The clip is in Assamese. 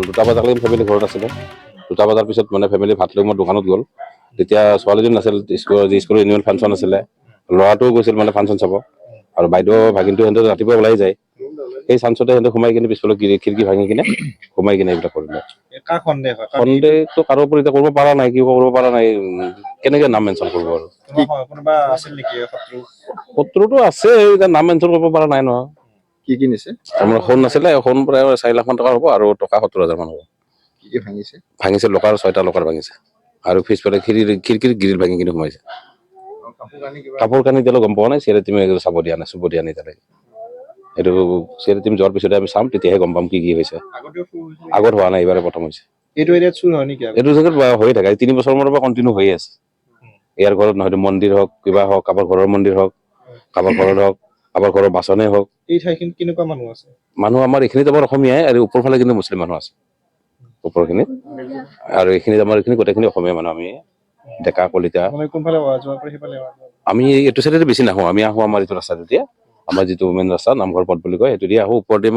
হ'ল 2টা বজালৈকে ফেমিলি ঘৰত আছিলে 2টা বজাৰ পিছত মানে ফেমিলি ভাত লৈ মই দোকানত গ'ল তেতিয়া ছোৱালীজনী নাছিল স্কুলৰ এনুৱেল ফাংচন আছিলে ল'ৰাটোও গৈছিল মানে ফাংচন চাব আৰু বাইদেউ ভাগিনটো সিহঁতে ৰাতিপুৱা ওলাই যায় সেই চান্সতে সিহঁতে সোমাই কিনে পিছফালে খিৰিকী ভাঙি কিনে সোমাই কিনে এইবিলাক কৰিলে সন্দেহটো কাৰো ওপৰত এতিয়া কৰিব পৰা নাই কি কৰিব পৰা নাই কেনেকে নাম মেনশ্যন কৰিব আৰু শত্ৰুটো আছে এতিয়া নাম মেনশ্যন কৰিব পৰা নাই নহয় কি নিছে আমাৰ সোণ নাছিলে সোণ প্ৰায় 4 লাখ মান টকা হ'ব আৰু টকা 70,000 মান হ'ব কি ভাঙিছে ভাঙিছে লকাৰ 6টা লকাৰ ভাঙিছে আৰু পিছফালে খিৰিকীৰ গ্ৰিল ভাঙি কিনে সোমাইছে কাপোৰ কানি এতিয়ালৈ গম পোৱা নাই চিআৰএ টিমে চাব দিয়া নাই চুব দিয়া নাই এতিয়ালৈকে এইটো চিআৰএ টিম যোৱাৰ পিছতে আমি চাম তেতিয়াহে গম পাম কি হৈছে আগত হোৱা নাই এইবাৰে প্ৰথম হৈছে এইটো এৰিয়াত চুৰ হয় নেকি এইটো জেগাত হৈয়ে থাকে 3 বছৰমানৰ পৰা কণ্টিনিউ হৈয়ে আছে ইয়াৰ ঘৰত নহয়তো মন্দিৰ হওক কিবা হওক কাৰোবাৰ ঘৰৰ মন্দিৰ হওক কাৰোবাৰ ঘৰত হওক কাৰোবাৰ ঘৰৰ বাচনে হওক এই ঠাইখিনিত কেনেকুৱা মানুহ আছে মানুহ আমাৰ এইখিনিত আমাৰ অসমীয়াই আৰু ওপৰ ফালে কিন্তু মুছলিম মানুহ আছে ওপৰখিনিত আৰু এইখিনিত আমাৰ এইখিনি গোটেইখিনি অসমীয়া মানুহ আমি ডেকা কলিতা কোনফালে অহা যোৱা কৰে সেইফালে আমি এইটো চাইডে বেছি নাহোঁ আমি আহোঁ আমাৰ এইটো ৰাস্তাটোতে আমাৰ যিটো মেইন ৰাস্তা নামঘৰ পথ বুলি কয় সেইটো দিয়ে আহোঁ ওপৰতে